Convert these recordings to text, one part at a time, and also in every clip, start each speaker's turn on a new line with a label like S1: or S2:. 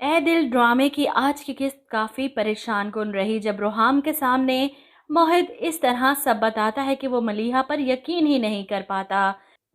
S1: ए दिल ड्रामे की आज की किस्त काफ़ी परेशान कुन रही जब रोहाम के सामने मोहित इस तरह सब बताता है कि वो मलीहा पर यकीन ही नहीं कर पाता।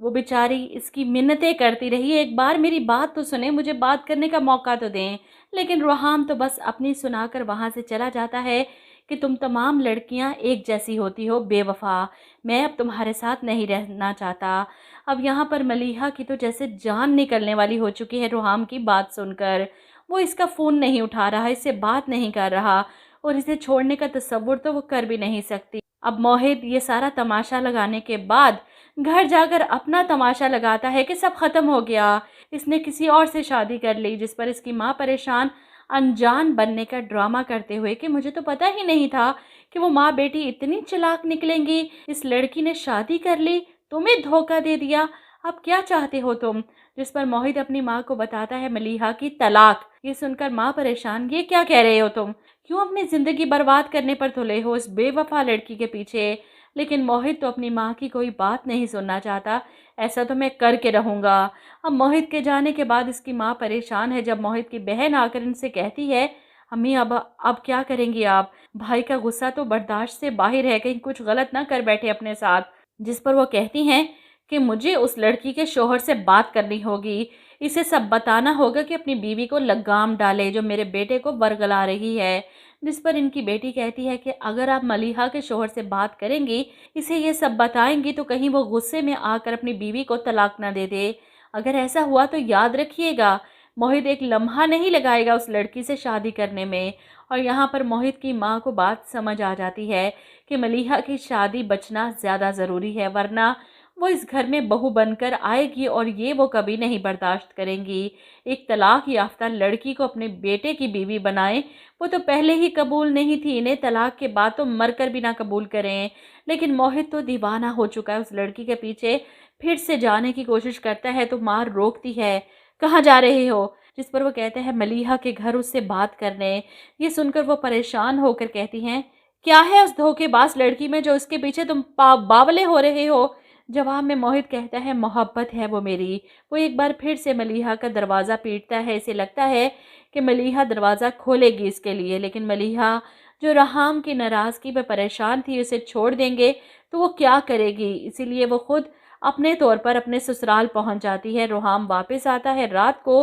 S1: वो बेचारी इसकी मिन्नतें करती रही, एक बार मेरी बात तो सुने, मुझे बात करने का मौका तो दें। लेकिन रोहाम तो बस अपनी सुनाकर वहाँ से चला जाता है कि तुम तमाम लड़कियाँ एक जैसी होती हो, बेवफा। मैं अब तुम्हारे साथ नहीं रहना चाहता। अब यहाँ पर मलीहा की तो जैसे जान निकलने वाली हो चुकी है रोहाम की बात सुनकर। वो इसका फ़ोन नहीं उठा रहा, इससे बात नहीं कर रहा और इसे छोड़ने का तसव्वुर तो वो कर भी नहीं सकती। अब मोहित ये सारा तमाशा लगाने के बाद घर जाकर अपना तमाशा लगाता है कि सब ख़त्म हो गया, इसने किसी और से शादी कर ली। जिस पर इसकी माँ परेशान अनजान बनने का ड्रामा करते हुए कि मुझे तो पता ही नहीं था कि वो माँ बेटी इतनी चालाक निकलेंगी, इस लड़की ने शादी कर ली, तुम्हें धोखा दे दिया, अब क्या चाहते हो तुम। जिस पर मोहित अपनी माँ को बताता है मलीहा की तलाक। ये सुनकर माँ परेशान, ये क्या कह रहे हो तुम, क्यों अपनी ज़िंदगी बर्बाद करने पर तुले हो इस बेवफा लड़की के पीछे। लेकिन मोहित तो अपनी माँ की कोई बात नहीं सुनना चाहता, ऐसा तो मैं करके रहूँगा। अब मोहित के जाने के बाद इसकी माँ परेशान है जब मोहित की बहन आकर इनसे कहती है, अम्मी अब क्या करेंगी आप, भाई का गुस्सा तो बर्दाश्त से बाहर है, कहीं कुछ गलत ना कर बैठे अपने साथ। जिस पर वो कहती हैं कि मुझे उस लड़की के शोहर से बात करनी होगी, इसे सब बताना होगा कि अपनी बीवी को लगाम डाले जो मेरे बेटे को बरगला रही है। जिस पर इनकी बेटी कहती है कि अगर आप मलीहा के शोहर से बात करेंगी, इसे ये सब बताएंगी तो कहीं वो गुस्से में आकर अपनी बीवी को तलाक ना दे दे। अगर ऐसा हुआ तो याद रखिएगा, मोहित एक लम्हा नहीं लगाएगा उस लड़की से शादी करने में। और यहाँ पर मोहित की माँ को बात समझ आ जाती है कि मलीहा की शादी बचना ज़्यादा ज़रूरी है, वरना वो इस घर में बहू बनकर आएगी और ये वो कभी नहीं बर्दाश्त करेंगी। एक तलाक याफ्ता लड़की को अपने बेटे की बीवी बनाए, वो तो पहले ही कबूल नहीं थी, इन्हें तलाक के बाद तो मरकर भी ना कबूल करें। लेकिन मोहित तो दीवाना हो चुका है उस लड़की के पीछे, फिर से जाने की कोशिश करता है तो माँ रोकती है, कहाँ जा रहे हो। जिस पर वो कहते हैं मलीहा के घर उससे बात करने। ये सुनकर वो परेशान होकर कहती हैं, क्या है उस धोखेबाज लड़की में जो इसके पीछे तुम बावले हो रहे हो। जवाब में मोहित कहता है, मोहब्बत है वो मेरी। वो एक बार फिर से मलीहा का दरवाज़ा पीटता है, इसे लगता है कि मलीहा दरवाज़ा खोलेगी इसके लिए। लेकिन मलीहा जो रहाम की नाराज़गी पर परेशान थी, उसे छोड़ देंगे तो वो क्या करेगी, इसीलिए वो खुद अपने तौर पर अपने ससुराल पहुंच जाती है। रोहाम वापस आता है रात को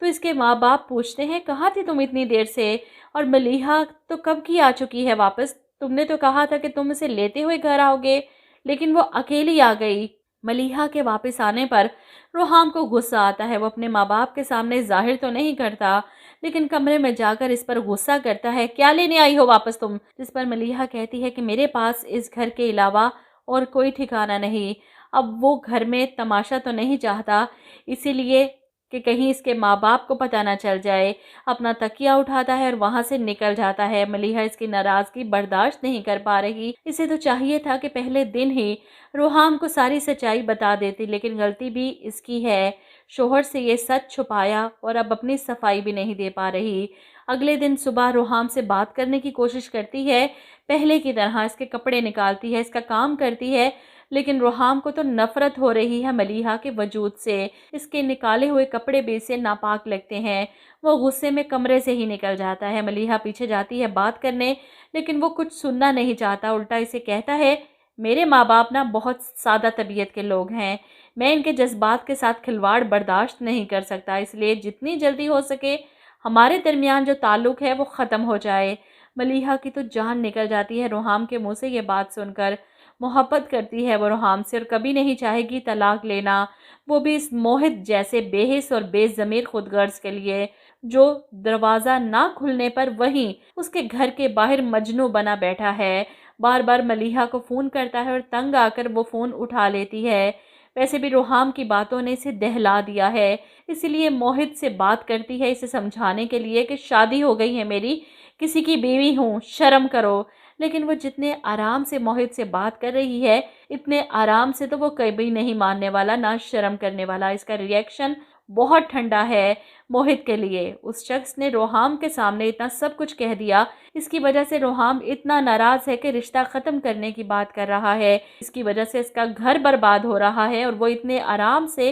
S1: तो इसके माँ बाप पूछते हैं, कहाँ थी तुम इतनी देर से, और मलीहा तो कब की आ चुकी है वापस, तुमने तो कहा था कि तुम इसे लेते हुए घर आओगे, लेकिन वो अकेली आ गई। मलीहा के वापस आने पर रोहाम को गुस्सा आता है। वो अपने माँ बाप के सामने जाहिर तो नहीं करता, लेकिन कमरे में जाकर इस पर गुस्सा करता है, क्या लेने आई हो वापस तुम। जिस पर मलीहा कहती है कि मेरे पास इस घर के अलावा और कोई ठिकाना नहीं। अब वो घर में तमाशा तो नहीं चाहता, इसीलिए कि कहीं इसके माँ बाप को पता ना चल जाए। अपना तकिया उठाता है और वहाँ से निकल जाता है। मलीहा इसकी नाराज़गी बर्दाश्त नहीं कर पा रही। इसे तो चाहिए था कि पहले दिन ही रोहाम को सारी सच्चाई बता देती, लेकिन गलती भी इसकी है। शोहर से ये सच छुपाया और अब अपनी सफाई भी नहीं दे पा रही। अगले दिन सुबह रोहाम से बात करने की कोशिश करती है, पहले की तरह इसके कपड़े निकालती है, इसका काम करती है, लेकिन रोहाम को तो नफरत हो रही है मलीहा के वजूद से। इसके निकाले हुए कपड़े भी इसे नापाक लगते हैं। वो गुस्से में कमरे से ही निकल जाता है। मलीहा पीछे जाती है बात करने, लेकिन वो कुछ सुनना नहीं चाहता, उल्टा इसे कहता है, मेरे माँ बाप ना बहुत सादा तबीयत के लोग हैं, मैं इनके जज्बात के साथ खिलवाड़ बर्दाश्त नहीं कर सकता, इसलिए जितनी जल्दी हो सके हमारे दरमियान जो ताल्लुक़ है वो ख़त्म हो जाए। मलीहा की तो जान निकल जाती है रोहाम के मुँह से ये बात सुनकर। मोहब्बत करती है वो रोहाम से और कभी नहीं चाहेगी तलाक लेना, वो भी इस मोहित जैसे बेहिस और बेज़मीर खुदगर्ज के लिए, जो दरवाज़ा ना खुलने पर वहीं उसके घर के बाहर मजनू बना बैठा है। बार बार मलीहा को फ़ोन करता है और तंग आकर वो फ़ोन उठा लेती है। वैसे भी रोहाम की बातों ने इसे दहला दिया है, इसीलिए मोहित से बात करती है इसे समझाने के लिए कि शादी हो गई है मेरी, किसी की बीवी हूँ, शर्म करो। लेकिन वो जितने आराम से मोहित से बात कर रही है, इतने आराम से तो वो कभी नहीं मानने वाला, ना शर्म करने वाला। इसका रिएक्शन बहुत ठंडा है मोहित के लिए। उस शख्स ने रोहाम के सामने इतना सब कुछ कह दिया, इसकी वजह से रोहाम इतना नाराज़ है कि रिश्ता ख़त्म करने की बात कर रहा है। इसकी वजह से इसका घर बर्बाद हो रहा है और वो इतने आराम से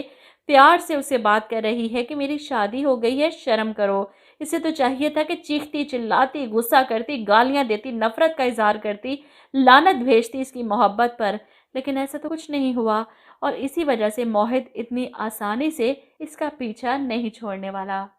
S1: प्यार से उसे बात कर रही है कि मेरी शादी हो गई है, शर्म करो। इसे तो चाहिए था कि चीखती, चिल्लाती, गुस्सा करती, गालियाँ देती, नफ़रत का इज़हार करती, लानत भेजती इसकी मोहब्बत पर। लेकिन ऐसा तो कुछ नहीं हुआ और इसी वजह से मोहित इतनी आसानी से इसका पीछा नहीं छोड़ने वाला।